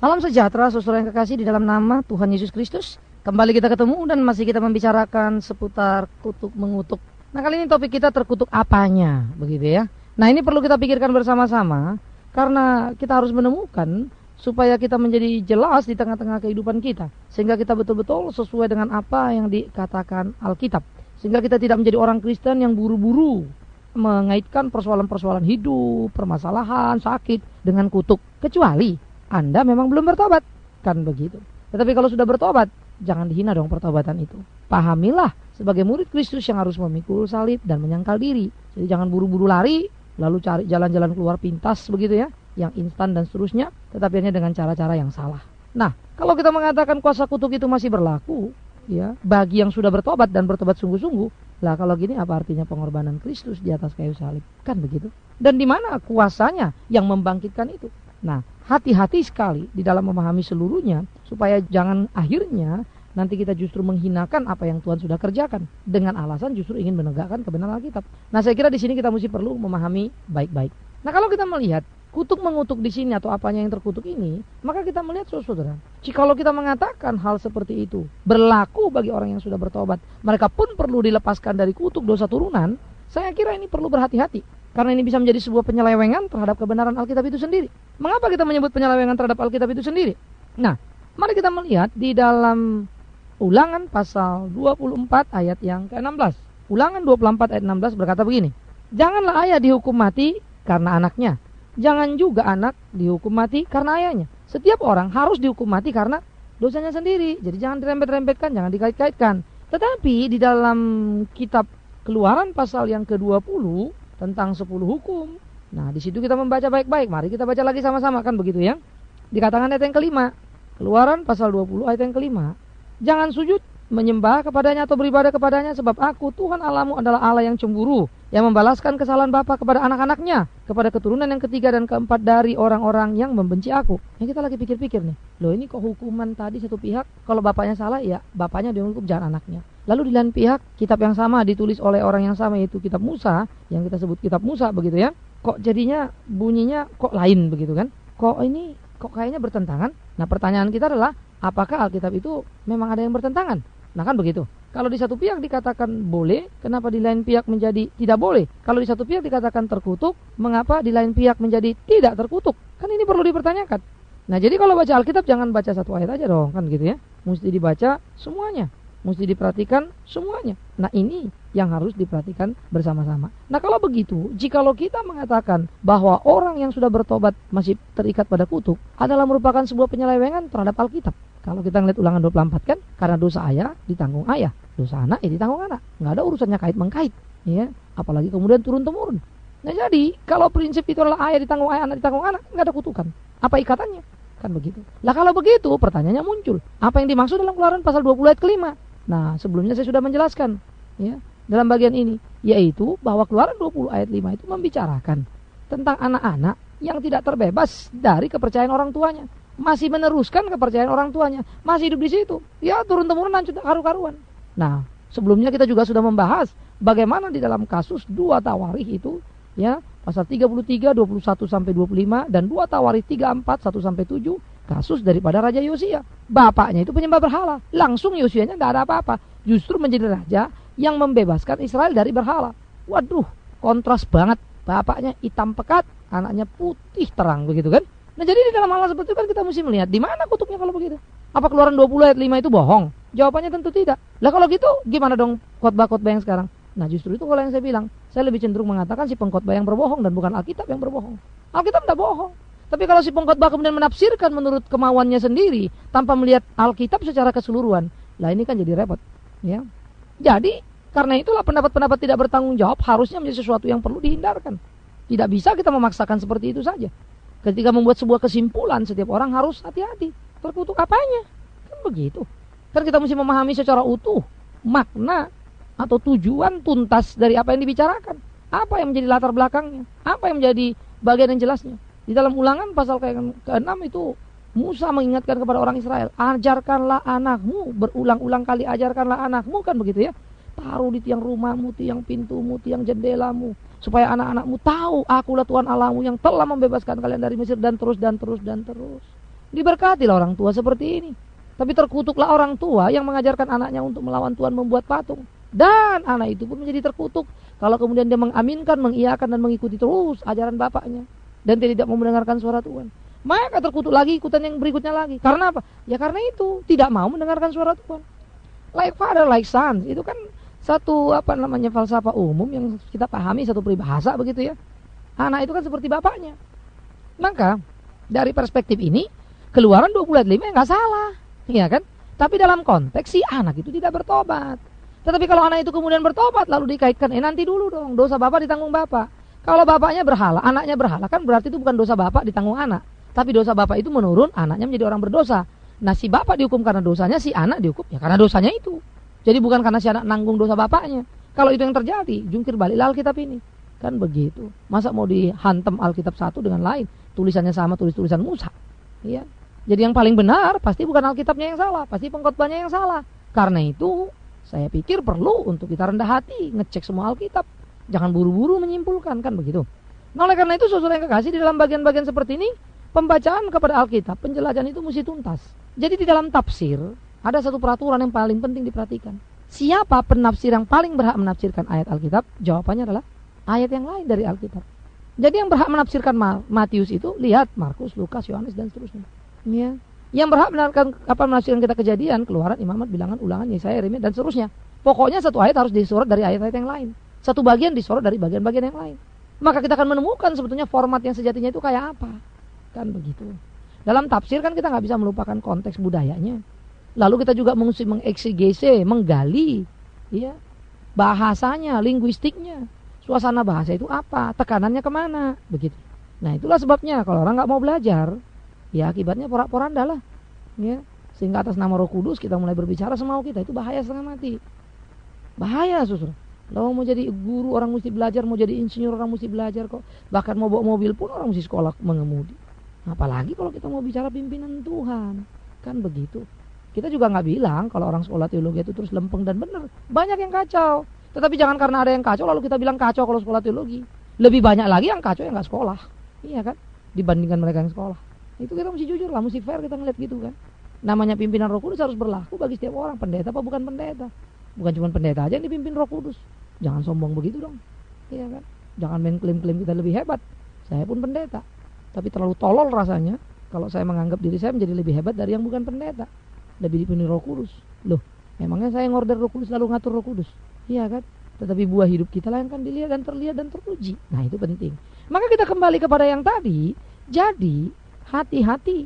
Salam sejahtera saudara yang kekasih di dalam nama Tuhan Yesus Kristus. Kembali kita ketemu dan masih kita membicarakan seputar kutuk mengutuk. Nah, kali ini topik kita terkutuk apanya, begitu ya. Nah, ini perlu kita pikirkan bersama-sama karena kita harus menemukan supaya kita menjadi jelas di tengah-tengah kehidupan kita, sehingga kita betul-betul sesuai dengan apa yang dikatakan Alkitab, sehingga kita tidak menjadi orang Kristen yang buru-buru mengaitkan persoalan-persoalan hidup, permasalahan, sakit dengan kutuk, kecuali Anda memang belum bertobat, kan begitu. Tetapi kalau sudah bertobat, jangan dihina dong pertobatan itu. Pahamilah sebagai murid Kristus yang harus memikul salib dan menyangkal diri. Jadi jangan buru-buru lari, lalu cari jalan-jalan keluar pintas begitu ya, yang instan dan seterusnya, tetapi hanya dengan cara-cara yang salah. Nah, kalau kita mengatakan kuasa kutuk itu masih berlaku, ya, bagi yang sudah bertobat dan bertobat sungguh-sungguh, lah kalau gini apa artinya pengorbanan Kristus di atas kayu salib? Kan begitu. Dan di mana kuasanya yang membangkitkan itu? Nah, hati-hati sekali di dalam memahami seluruhnya supaya jangan akhirnya nanti kita justru menghinakan apa yang Tuhan sudah kerjakan dengan alasan justru ingin menegakkan kebenaran Alkitab. Nah, saya kira di sini kita mesti perlu memahami baik-baik. Nah, kalau kita melihat kutuk mengutuk di sini atau apanya yang terkutuk ini, maka kita melihat saudara, jikalau kita mengatakan hal seperti itu berlaku bagi orang yang sudah bertobat, mereka pun perlu dilepaskan dari kutuk dosa turunan. Saya kira ini perlu berhati-hati. Karena ini bisa menjadi sebuah penyelewengan terhadap kebenaran Alkitab itu sendiri. Mengapa kita menyebut penyelewengan terhadap Alkitab itu sendiri? Nah, mari kita melihat di dalam Ulangan pasal 24 ayat yang ke-16. Ulangan 24 ayat 16 berkata begini. Janganlah ayah dihukum mati karena anaknya. Jangan juga anak dihukum mati karena ayahnya. Setiap orang harus dihukum mati karena dosanya sendiri. Jadi jangan dirembet-rembetkan, jangan dikait-kaitkan. Tetapi di dalam kitab Keluaran pasal yang ke-20 tentang 10 hukum. Nah, di situ kita membaca baik-baik. Mari kita baca lagi sama-sama, kan begitu ya. Dikatakan ayat yang kelima. Keluaran pasal 20 ayat yang kelima. Jangan sujud menyembah kepadanya atau beribadah kepadanya, sebab aku Tuhan Allahmu adalah Allah yang cemburu, yang membalaskan kesalahan bapa kepada anak-anaknya, kepada keturunan yang ketiga dan keempat dari orang-orang yang membenci aku. Yang kita lagi pikir-pikir nih, loh ini kok hukuman tadi satu pihak, kalau bapaknya salah ya bapaknya dihukum, jangan anaknya. Lalu di lain pihak kitab yang sama ditulis oleh orang yang sama, yaitu kitab Musa, yang kita sebut kitab Musa begitu ya. Kok jadinya bunyinya kok lain begitu kan? Kok ini kok kayaknya bertentangan? Nah, pertanyaan kita adalah apakah Alkitab itu memang ada yang bertentangan? Nah, kan begitu. Kalau di satu pihak dikatakan boleh, kenapa di lain pihak menjadi tidak boleh? Kalau di satu pihak dikatakan terkutuk, mengapa di lain pihak menjadi tidak terkutuk? Kan ini perlu dipertanyakan. Nah, jadi kalau baca Alkitab jangan baca satu ayat aja dong, kan gitu ya. Mesti dibaca semuanya. Mesti diperhatikan semuanya. Nah, ini yang harus diperhatikan bersama-sama. Nah, kalau begitu, jikalau kita mengatakan bahwa orang yang sudah bertobat masih terikat pada kutuk adalah merupakan sebuah penyelewengan terhadap Alkitab. Kalau kita ngeliat Ulangan 24 kan, karena dosa ayah ditanggung ayah, dosa anak ya ditanggung anak. Nggak ada urusannya kait-mengkait, ya. Apalagi kemudian turun-temurun. Nah, jadi kalau prinsip itu adalah ayah ditanggung ayah, anak ditanggung anak, nggak ada kutukan. Apa ikatannya? Kan begitu. Lah kalau begitu, pertanyaannya muncul. Apa yang dimaksud dalam Keluaran pasal 20 ayat kelima? Nah, sebelumnya saya sudah menjelaskan, ya, dalam bagian ini, yaitu bahwa Keluaran 20 ayat 5 itu membicarakan tentang anak-anak yang tidak terbebas dari kepercayaan orang tuanya. Masih meneruskan kepercayaan orang tuanya, masih hidup di situ, ya turun-temurun lanjut karu-karuan. Nah, sebelumnya kita juga sudah membahas bagaimana di dalam kasus 2 Tawarikh itu, ya, pasal 33, 21 sampai 25 dan 2 Tawarikh 34, 1 sampai 7, kasus daripada Raja Yosia. Bapaknya itu penyembah berhala, langsung Yosianya tidak ada apa-apa, justru menjadi raja yang membebaskan Israel dari berhala. Waduh, kontras banget. Bapaknya hitam pekat, anaknya putih terang begitu kan. Nah, jadi di dalam hal seperti itu kan kita mesti melihat di mana kutuknya kalau begitu. Apa Keluaran 20 ayat 5 itu bohong? Jawabannya tentu tidak. Lah kalau gitu gimana dong khotbah-khotbah yang sekarang? Nah, justru itu kalau yang saya bilang, saya lebih cenderung mengatakan si pengkhotbah yang berbohong dan bukan Alkitab yang berbohong. Alkitab tidak bohong. Tapi kalau si pengkhotbah kemudian menafsirkan menurut kemauannya sendiri tanpa melihat Alkitab secara keseluruhan, lah ini kan jadi repot, ya. Jadi karena itulah pendapat-pendapat tidak bertanggung jawab harusnya menjadi sesuatu yang perlu dihindarkan. Tidak bisa kita memaksakan seperti itu saja. Ketika membuat sebuah kesimpulan, setiap orang harus hati-hati. Terkutuk apanya? Kan begitu. Kan kita mesti memahami secara utuh makna atau tujuan tuntas dari apa yang dibicarakan. Apa yang menjadi latar belakangnya? Apa yang menjadi bagian yang jelasnya? Di dalam Ulangan pasal ke-6 itu Musa mengingatkan kepada orang Israel, ajarkanlah anakmu, berulang-ulang kali ajarkanlah anakmu, kan begitu ya. Taruh di tiang rumahmu, tiang pintumu, tiang jendelamu, supaya anak-anakmu tahu akulah Tuhan Allahmu yang telah membebaskan kalian dari Mesir, dan terus. Diberkatilah orang tua seperti ini. Tapi terkutuklah orang tua yang mengajarkan anaknya untuk melawan Tuhan membuat patung. Dan anak itu pun menjadi terkutuk kalau kemudian dia mengaminkan, mengiyakan dan mengikuti terus ajaran bapaknya dan tidak mau mendengarkan suara Tuhan. Maka terkutuk lagi ikutan yang berikutnya lagi. Karena apa? Ya karena itu tidak mau mendengarkan suara Tuhan. Like father, like son. Itu kan satu falsafah umum yang kita pahami, satu peribahasa begitu ya. Anak itu kan seperti bapaknya. Maka dari perspektif ini Keluaran 20 ayat 5 ya nggak salah. Iya kan? Tapi dalam konteks si anak itu tidak bertobat. Tetapi kalau anak itu kemudian bertobat lalu dikaitkan, nanti dulu dong, dosa bapak ditanggung bapak. Kalau bapaknya berhala, anaknya berhala, kan berarti itu bukan dosa bapak ditanggung anak. Tapi dosa bapak itu menurun, anaknya menjadi orang berdosa. Nah si bapak dihukum karena dosanya, si anak dihukum ya karena dosanya itu. Jadi bukan karena si anak nanggung dosa bapaknya. Kalau itu yang terjadi, jungkir baliklah Alkitab ini. Kan begitu. Masa mau dihantam Alkitab satu dengan lain, tulisannya sama tulisan Musa. Iya. Jadi yang paling benar pasti bukan Alkitabnya yang salah, pasti pengkhotbahnya yang salah. Karena itu saya pikir perlu untuk kita rendah hati, ngecek semua Alkitab. Jangan buru-buru menyimpulkan, kan begitu. Nah oleh karena itu saudara yang kekasih, di dalam bagian-bagian seperti ini, pembacaan kepada Alkitab, penjelajahan itu mesti tuntas. Jadi di dalam tafsir, ada satu peraturan yang paling penting diperhatikan. Siapa penafsir yang paling berhak menafsirkan ayat Alkitab? Jawabannya adalah ayat yang lain dari Alkitab. Jadi yang berhak menafsirkan Matius itu, lihat Markus, Lukas, Yohanes, dan seterusnya. Ya. Yang berhak menafsirkan kita Kejadian, Keluaran, Imamat, Bilangan, Ulangan, Yesaya, Yeremia, dan seterusnya. Pokoknya satu ayat harus disorot dari ayat-ayat yang lain. Satu bagian disorot dari bagian-bagian yang lain. Maka kita akan menemukan sebetulnya format yang sejatinya itu kayak apa. Kan begitu. Dalam tafsir kan kita nggak bisa melupakan konteks budayanya. Lalu kita juga mesti mengeksegese, menggali, ya, bahasanya, linguistiknya. Suasana bahasa itu apa, tekanannya kemana, begitu. Nah itulah sebabnya kalau orang nggak mau belajar, ya akibatnya porak-poranda lah, ya. Sehingga atas nama Roh Kudus kita mulai berbicara semau kita, itu bahaya setengah mati. Bahaya saudara. Kalau mau jadi guru orang mesti belajar, mau jadi insinyur orang mesti belajar kok. Bahkan mau bawa mobil pun orang mesti sekolah mengemudi. Apalagi kalau kita mau bicara pimpinan Tuhan, kan begitu. Kita juga nggak bilang kalau orang sekolah teologi itu terus lempeng dan benar. Banyak yang kacau. Tetapi jangan karena ada yang kacau lalu kita bilang kacau kalau sekolah teologi. Lebih banyak lagi yang kacau yang nggak sekolah, iya kan? Dibandingkan mereka yang sekolah. Itu kita mesti jujur lah, mesti fair kita ngeliat gitu kan. Namanya pimpinan Roh Kudus harus berlaku bagi setiap orang, pendeta apa bukan pendeta. Bukan cuma pendeta aja yang dipimpin Roh Kudus. Jangan sombong begitu dong, iya kan? Jangan main klaim-klaim kita lebih hebat. Saya pun pendeta, tapi terlalu tolol rasanya kalau saya menganggap diri saya menjadi lebih hebat dari yang bukan pendeta, lebih dipimpin Roh Kudus. Loh, memangnya saya ngorder Roh Kudus lalu ngatur Roh Kudus? Iya kan? Tetapi buah hidup kita lah yang kan dilihat dan terlihat dan teruji. Nah itu penting. Maka kita kembali kepada yang tadi. Jadi hati-hati.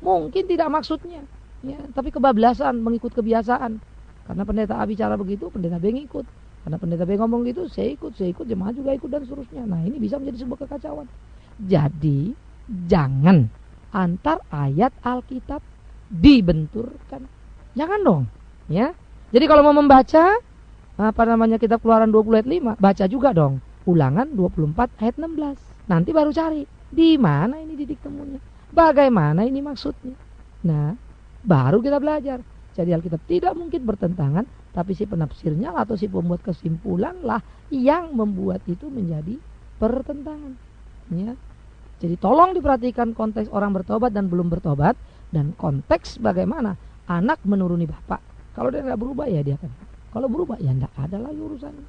Mungkin tidak maksudnya, ya, tapi kebablasan mengikut kebiasaan. Karena pendeta A bicara begitu, pendeta B ngikut. Karena pendeta B ngomong gitu, saya ikut, jemaah juga ikut dan seterusnya. Nah ini bisa menjadi sebuah kekacauan. Jadi jangan antar ayat Alkitab dibenturkan. Jangan dong, ya. Jadi kalau mau membaca kitab Keluaran 20 ayat 5, baca juga dong Ulangan 24 ayat 16. Nanti baru cari di mana ini titik temunya, bagaimana ini maksudnya. Nah, baru kita belajar. Jadi Alkitab tidak mungkin bertentangan, tapi si penafsirnya atau si pembuat kesimpulan lah yang membuat itu menjadi pertentangan. Ya. Jadi tolong diperhatikan konteks orang bertobat dan belum bertobat, dan konteks bagaimana anak menuruni bapak. Kalau dia nggak berubah ya dia kan. Kalau berubah ya enggak ada lagi urusannya.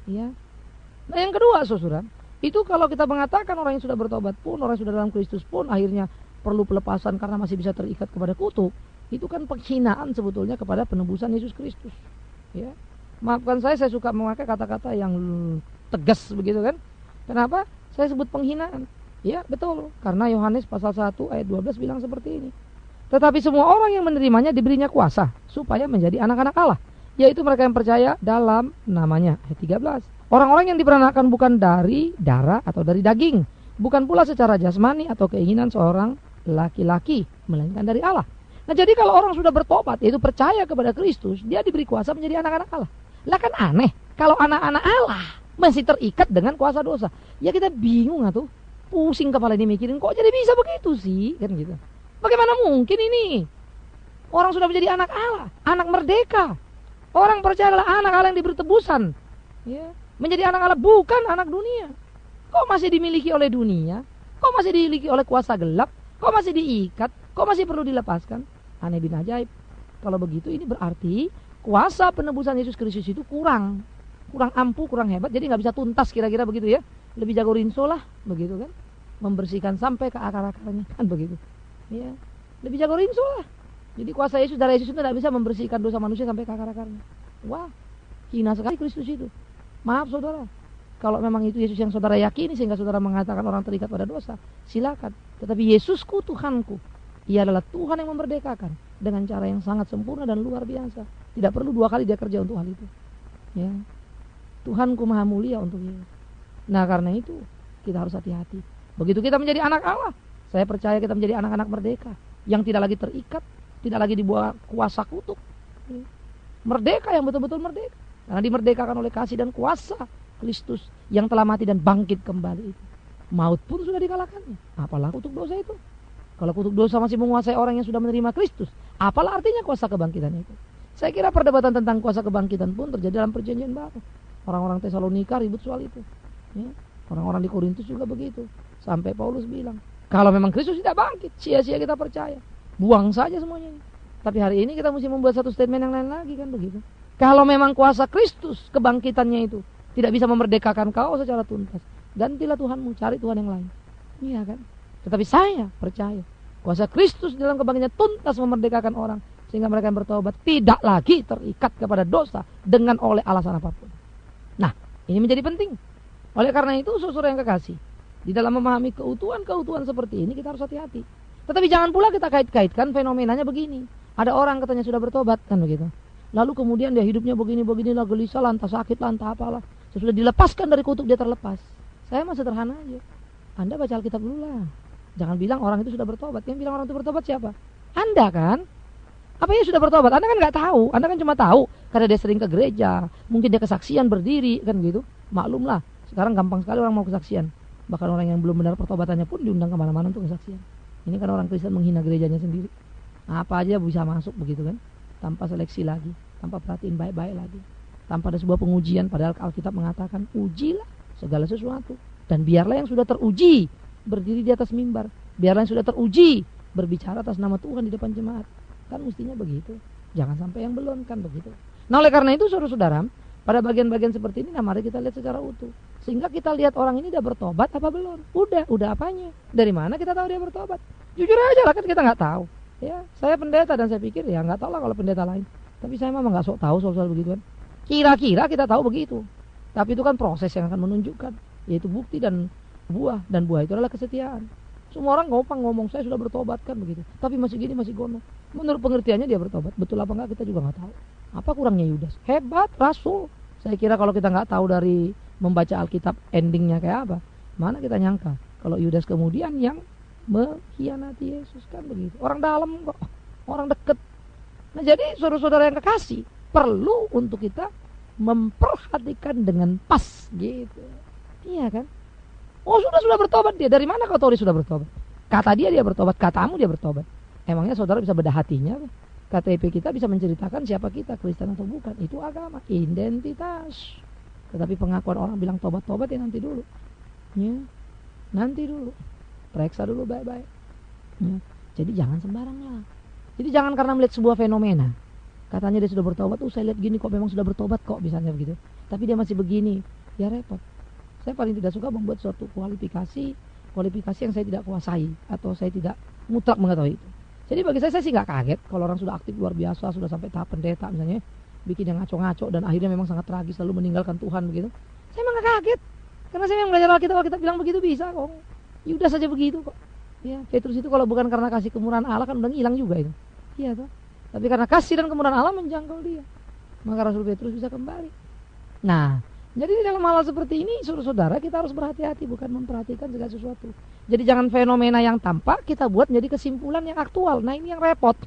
Ya. Nah yang kedua saudara, itu kalau kita mengatakan orang yang sudah bertobat pun, orang yang sudah dalam Kristus pun akhirnya perlu pelepasan karena masih bisa terikat kepada kutuk, itu kan penghinaan sebetulnya kepada penebusan Yesus Kristus. Ya. Maafkan saya suka memakai kata-kata yang tegas begitu kan. Kenapa? Saya sebut penghinaan. Ya betul, karena Yohanes pasal 1 ayat 12 bilang seperti ini. Tetapi semua orang yang menerimanya diberinya kuasa supaya menjadi anak-anak Allah, yaitu mereka yang percaya dalam namanya. Ayat 13. Orang-orang yang diperanakan bukan dari darah atau dari daging, bukan pula secara jasmani atau keinginan seorang laki-laki, melainkan dari Allah. Nah jadi kalau orang sudah bertobat, yaitu percaya kepada Kristus, dia diberi kuasa menjadi anak-anak Allah. Lah kan aneh, kalau anak-anak Allah masih terikat dengan kuasa dosa. Ya kita bingung atuh, pusing kepala ini mikirin, kok jadi bisa begitu sih, kan gitu. Bagaimana mungkin ini? Orang sudah menjadi anak Allah, anak merdeka. Orang percaya adalah anak Allah yang diberi tebusan, ya. Menjadi anak Allah bukan anak dunia. Kok masih dimiliki oleh dunia? Kok masih dimiliki oleh kuasa gelap? Kok masih diikat? Kok masih perlu dilepaskan? Aneh bin ajaib. Kalau begitu ini berarti kuasa penebusan Yesus Kristus itu kurang ampuh, kurang hebat, jadi nggak bisa tuntas kira-kira begitu ya. Lebih jago rinso lah, begitu kan? Membersihkan sampai ke akar-akarnya, kan begitu. Ya, lebih jago rinso lah. Jadi kuasa Yesus, darah Yesus itu tidak bisa membersihkan dosa manusia sampai ke akar-akarnya. Wah, hina sekali Kristus itu. Maaf saudara, kalau memang itu Yesus yang saudara yakini sehingga saudara mengatakan orang terikat pada dosa, silakan. Tetapi Yesusku, Tuhanku, Ia adalah Tuhan yang memerdekakan dengan cara yang sangat sempurna dan luar biasa. Tidak perlu 2 kali dia kerja untuk hal itu. Ya, Tuhanku maha mulia untuk itu. Nah karena itu kita harus hati-hati. Begitu kita menjadi anak Allah, saya percaya kita menjadi anak-anak merdeka yang tidak lagi terikat, tidak lagi dibawa kuasa kutuk. Merdeka yang betul-betul merdeka, karena dimerdekakan oleh kasih dan kuasa Kristus yang telah mati dan bangkit kembali itu. Maut pun sudah dikalahkannya. Apalah kutuk dosa itu? Kalau kutuk dosa masih menguasai orang yang sudah menerima Kristus, apalah artinya kuasa kebangkitan itu? Saya kira perdebatan tentang kuasa kebangkitan pun terjadi dalam perjanjian baru. Orang-orang Tesalonika ribut soal itu. Ya. Orang-orang di Korintus juga begitu. Sampai Paulus bilang, kalau memang Kristus tidak bangkit, sia-sia kita percaya. Buang saja semuanya. Tapi hari ini kita mesti membuat satu statement yang lain lagi kan begitu. Kalau memang kuasa Kristus kebangkitannya itu tidak bisa memerdekakan kau secara tuntas, gantilah Tuhanmu, cari Tuhan yang lain. Iya kan? Tetapi saya percaya kuasa Kristus dalam kebangkitannya tuntas memerdekakan orang sehingga mereka yang bertobat tidak lagi terikat kepada dosa dengan oleh alasan apapun. Nah, ini menjadi penting. Oleh karena itu, saudara yang kekasih, di dalam memahami keutuhan-keutuhan seperti ini kita harus hati-hati. Tetapi jangan pula kita kait-kaitkan fenomenanya begini. Ada orang katanya sudah bertobat kan begitu. Lalu kemudian dia hidupnya begini-begini lah, gelisah lah, entah sakit lah, entah apalah. Sesudah dilepaskan dari kutuk dia terlepas. Saya mah sederhana aja. Anda baca Alkitab dulu lah. Jangan bilang orang itu sudah bertobat. Yang bilang orang itu bertobat siapa? Anda kan? Apa ya sudah bertobat? Anda kan nggak tahu. Anda kan cuma tahu karena dia sering ke gereja. Mungkin dia kesaksian berdiri kan gitu. Maklumlah. Sekarang gampang sekali orang mau kesaksian. Bahkan orang yang belum benar pertobatannya pun diundang kemana-mana untuk kesaksian. Ini kan orang Kristen menghina gerejanya sendiri. Apa aja bisa masuk begitu kan? Tanpa seleksi lagi, tanpa perhatiin baik-baik lagi, tanpa ada sebuah pengujian. Padahal Alkitab mengatakan ujilah segala sesuatu. Dan biarlah yang sudah teruji berdiri di atas mimbar. Biarlah yang sudah teruji berbicara atas nama Tuhan di depan jemaat. Kan mestinya begitu. Jangan sampai yang belum kan begitu. Nah oleh karena itu saudara-saudara, pada bagian-bagian seperti ini mari kita lihat secara utuh. Sehingga kita lihat orang ini udah bertobat apa belum. Udah apanya? Dari mana kita tahu dia bertobat? Jujur aja lah kan kita nggak tahu. Ya, saya pendeta dan saya pikir ya nggak tahu lah kalau pendeta lain. Tapi saya memang nggak sok tahu soal begitu kan. Kira-kira kita tahu begitu. Tapi itu kan proses yang akan menunjukkan, yaitu bukti dan buah itu adalah kesetiaan. Semua orang ngomong saya sudah bertobat kan begitu. Tapi masih gini masih gono. Menurut pengertiannya dia bertobat. Betul apa enggak kita juga nggak tahu. Apa kurangnya Yudas? Hebat rasul. Saya kira kalau kita nggak tahu dari membaca Alkitab endingnya kayak apa, mana kita nyangka kalau Yudas kemudian yang mengkhianati Yesus kan begitu. Orang dalam kok, orang deket. Nah jadi saudara-saudara yang kekasih, perlu untuk kita memperhatikan dengan pas gitu. Iya kan? Oh sudah bertobat dia. Dari mana kau tahu dia sudah bertobat? Kata dia bertobat, katamu dia bertobat. Emangnya saudara bisa bedah hatinya? KTP kita bisa menceritakan siapa kita, Kristen atau bukan. Itu agama, identitas. Tetapi pengakuan orang bilang tobat-tobat ya nanti dulu. Ya, nanti dulu. Periksa dulu baik-baik. Ya. Jadi jangan sembarang lah. Jadi jangan karena melihat sebuah fenomena. Katanya dia sudah bertobat, saya lihat gini kok memang sudah bertobat kok misalnya begitu. Tapi dia masih begini, ya repot. Saya paling tidak suka membuat suatu kualifikasi yang saya tidak kuasai atau saya tidak mutlak mengetahui itu. Jadi bagi saya sih nggak kaget kalau orang sudah aktif luar biasa, sudah sampai tahap pendeta misalnya, bikin yang ngaco-ngaco dan akhirnya memang sangat tragis lalu meninggalkan Tuhan begitu. Saya memang nggak kaget karena saya memang belajar Alkitab bilang begitu bisa kok. Yudas saja begitu kok. Ya, Petrus itu kalau bukan karena kasih kemurahan Allah kan udah hilang juga itu. Iya toh. Tapi karena kasih dan kemurahan Allah menjangkau dia, maka Rasul Petrus bisa kembali. Nah, jadi di dalam hal seperti ini, saudara-saudara kita harus berhati-hati, bukan memperhatikan segala sesuatu. Jadi jangan fenomena yang tampak kita buat menjadi kesimpulan yang aktual. Nah ini yang repot.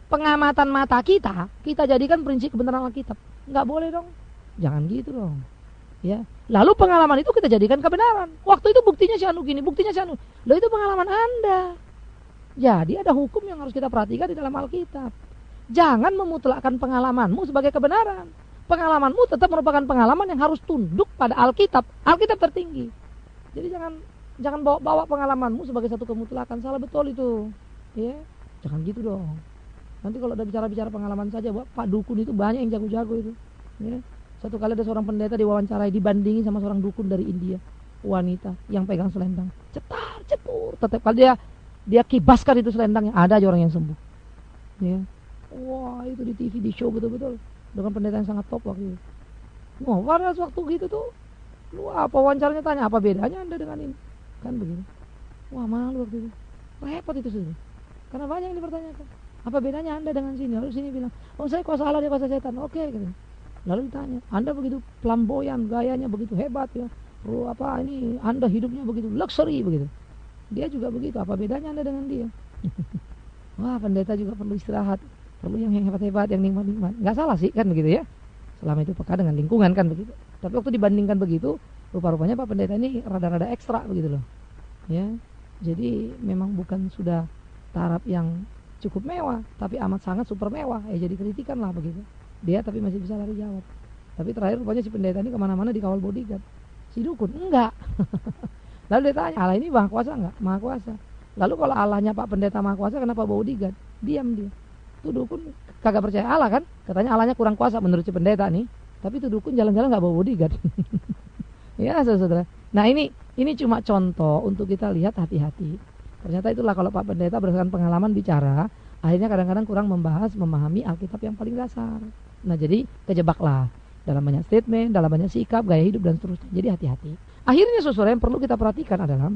Pengamatan mata kita jadikan prinsip kebenaran Alkitab. Nggak boleh dong. Jangan gitu dong. Ya. Lalu pengalaman itu kita jadikan kebenaran. Waktu itu buktinya si anu gini, buktinya si anu. Loh itu pengalaman Anda. Jadi ada hukum yang harus kita perhatikan di dalam Alkitab. Jangan memutlakkan pengalamanmu sebagai kebenaran. Pengalamanmu tetap merupakan pengalaman yang harus tunduk pada Alkitab. Alkitab tertinggi. Jadi jangan bawa pengalamanmu sebagai satu kemutlakan. Salah betul itu. Ya, jangan gitu dong. Nanti kalau udah bicara-bicara pengalaman saja, Pak dukun itu banyak yang jago-jago itu. Ya. Satu kali ada seorang pendeta diwawancarai, dibandingin sama seorang dukun dari India, wanita yang pegang selendang, cetar cetur, tetap kali dia kibaskan itu selendangnya, ada aja orang yang sembuh. Ya. Wah, itu di TV di show betul-betul dengan pendeta yang sangat top waktu itu. Wah, pada waktu gitu tuh, lu apa wawancaranya, tanya apa bedanya Anda dengan ini, kan begitu. Wah, malu waktu itu, repot itu sudah, karena banyak yang dipertanyakan, apa bedanya Anda dengan sini. Lalu sini bilang, oh saya kuasa Allah, dia kuasa setan. Oke, gitu. Lalu ditanya, Anda begitu flamboyan, gayanya begitu hebat ya, apa ini Anda hidupnya begitu luxury begitu, dia juga begitu, apa bedanya Anda dengan dia? Wah, pendeta juga perlu istirahat, perlu yang hebat-hebat, yang nikmat-nikmat. Nggak salah sih kan begitu ya, selama itu peka dengan lingkungan kan begitu. Tapi waktu dibandingkan begitu, rupa-rupanya Pak Pendeta ini rada-rada ekstra begitu loh. Ya, jadi memang bukan sudah taraf yang cukup mewah, tapi amat sangat super mewah. Jadi kritikan lah begitu. Dia tapi masih bisa lari jawab. Tapi terakhir rupanya si pendeta ini kemana-mana dikawal bodyguard. Si dukun enggak. Lalu dia tanya, Allah ini maha kuasa enggak? Maha kuasa. Lalu kalau Allahnya Pak Pendeta maha kuasa, kenapa bodyguard? Diam dia. Tuh dukun kagak percaya Allah kan? Katanya Allahnya kurang kuasa menurut si pendeta nih. Tapi tuh dukun jalan-jalan nggak bawa bodyguard. Ya saudara. Nah ini cuma contoh untuk kita lihat hati-hati. Ternyata itulah kalau Pak Pendeta berdasarkan pengalaman bicara, akhirnya kadang-kadang kurang memahami Alkitab yang paling dasar. Nah jadi kejebaklah dalam banyak statement, dalam banyak sikap, gaya hidup dan seterusnya. Jadi hati-hati. Akhirnya saudara yang perlu kita perhatikan adalah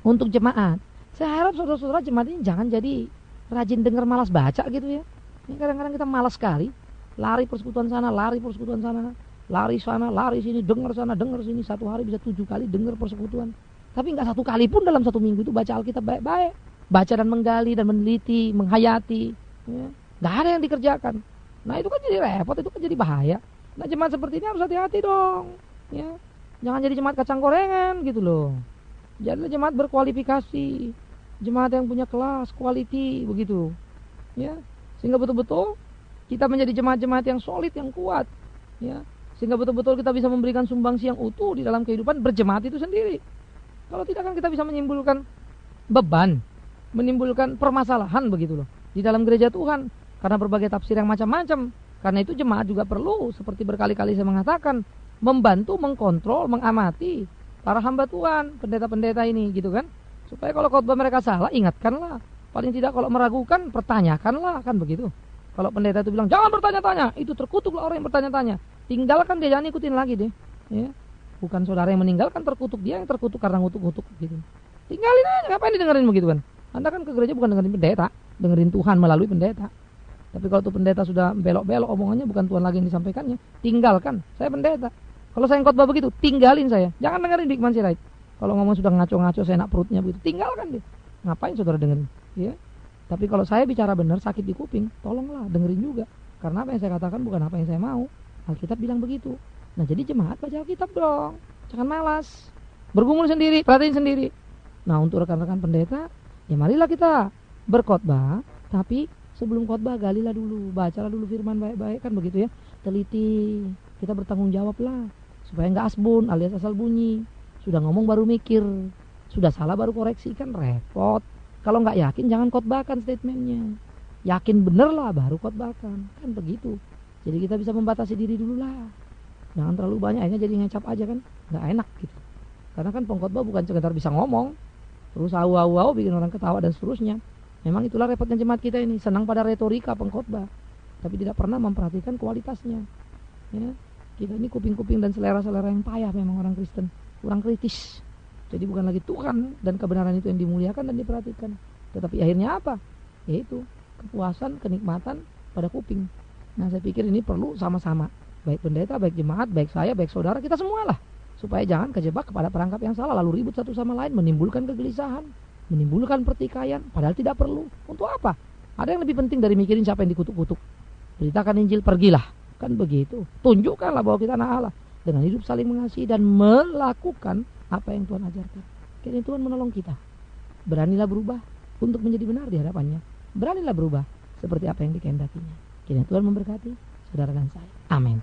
untuk jemaat. Saya harap saudara-saudara jemaat ini jangan jadi rajin dengar malas baca gitu ya. Ini kadang-kadang kita malas sekali, lari persekutuan sana, lari persekutuan sana, lari sana, lari sini, dengar sana, dengar sini. Satu hari bisa 7 kali dengar persekutuan. Tapi nggak 1 kali pun dalam 1 minggu itu baca Alkitab baik-baik, baca dan menggali dan meneliti, menghayati. Ya. Nggak ada yang dikerjakan. Nah itu kan jadi repot, itu kan jadi bahaya. Nah jemaat seperti ini harus hati-hati dong. Ya. Jangan jadi jemaat kacang gorengan gitu loh. Jadilah jemaat berkualifikasi, jemaat yang punya kelas, quality begitu. Ya. Sehingga betul-betul kita menjadi jemaat-jemaat yang solid, yang kuat. Ya. Sehingga betul-betul kita bisa memberikan sumbangsi yang utuh di dalam kehidupan berjemaat itu sendiri. Kalau tidak kan kita bisa menimbulkan beban, menimbulkan permasalahan begitu loh di dalam gereja Tuhan. Karena berbagai tafsir yang macam-macam. Karena itu jemaat juga perlu, seperti berkali-kali saya mengatakan, membantu, mengkontrol, mengamati para hamba Tuhan, pendeta-pendeta ini gitu kan. Supaya kalau khotbah mereka salah, ingatkanlah. Paling tidak kalau meragukan, pertanyakanlah, kan begitu. Kalau pendeta itu bilang, jangan bertanya-tanya, itu terkutuklah orang yang bertanya-tanya. Tinggalkan dia, jangan ikutin lagi deh. Ya. Bukan saudara yang meninggalkan, terkutuk dia yang terkutuk karena ngutuk-ngutuk gitu. Tinggalin aja, ngapain didengerin begitu kan? Anda kan ke gereja bukan dengerin pendeta, dengerin Tuhan melalui pendeta. Tapi kalau tuh pendeta sudah belok-belok omongannya, bukan Tuhan lagi yang disampaikannya, tinggalkan. Saya pendeta. Kalau saya khotbah begitu, tinggalin saya. Jangan dengerin Big Man Sirait. Kalau ngomong sudah ngaco-ngaco, saya enak perutnya begitu, tinggalkan dia. Ngapain saudara dengerin? Ya. Tapi kalau saya bicara benar, sakit di kuping, tolonglah dengerin juga. Karena apa yang saya katakan bukan apa yang saya mau. Alkitab bilang begitu. Nah jadi jemaat baca Alkitab dong. Jangan malas. Bergumul sendiri, perhatiin sendiri. Nah untuk rekan-rekan pendeta, ya marilah kita berkhotbah. Tapi sebelum khotbah galilah dulu, bacalah dulu firman baik-baik kan begitu ya. Teliti, kita bertanggung jawab lah. Supaya nggak asbun alias asal bunyi. Sudah ngomong baru mikir. Sudah salah baru koreksi, kan repot. Kalau nggak yakin jangan khotbahkan statementnya. Yakin bener lah baru khotbahkan, kan begitu. Jadi kita bisa membatasi diri dulu lah. Jangan terlalu banyak, akhirnya jadi ngecap aja kan, nggak enak gitu. Karena kan pengkhotbah bukan sekedar bisa ngomong, terus au-au bikin orang ketawa dan seterusnya. Memang itulah repotnya jemaat kita ini, senang pada retorika pengkhotbah, tapi tidak pernah memperhatikan kualitasnya. Ya, kita ini kuping-kuping dan selera-selera yang payah memang orang Kristen, kurang kritis. Jadi bukan lagi Tuhan dan kebenaran itu yang dimuliakan dan diperhatikan. Tetapi akhirnya apa? Yaitu kepuasan, kenikmatan pada kuping. Nah saya pikir ini perlu sama-sama. Baik pendeta, baik jemaat, baik saya, baik saudara, kita semualah. Supaya jangan kejebak kepada perangkap yang salah, lalu ribut satu sama lain, menimbulkan kegelisahan, menimbulkan pertikaian, padahal tidak perlu. Untuk apa? Ada yang lebih penting dari mikirin siapa yang dikutuk-kutuk. Beritakan Injil, pergilah. Kan begitu. Tunjukkanlah bahwa kita anak Allah. Dengan hidup saling mengasihi dan melakukan apa yang Tuhan ajarkan. Kiranya Tuhan menolong kita. Beranilah berubah untuk menjadi benar di hadapannya. Beranilah berubah seperti apa yang dikehendakinya. Kiranya Tuhan memberkati saudara dan saya. Amin.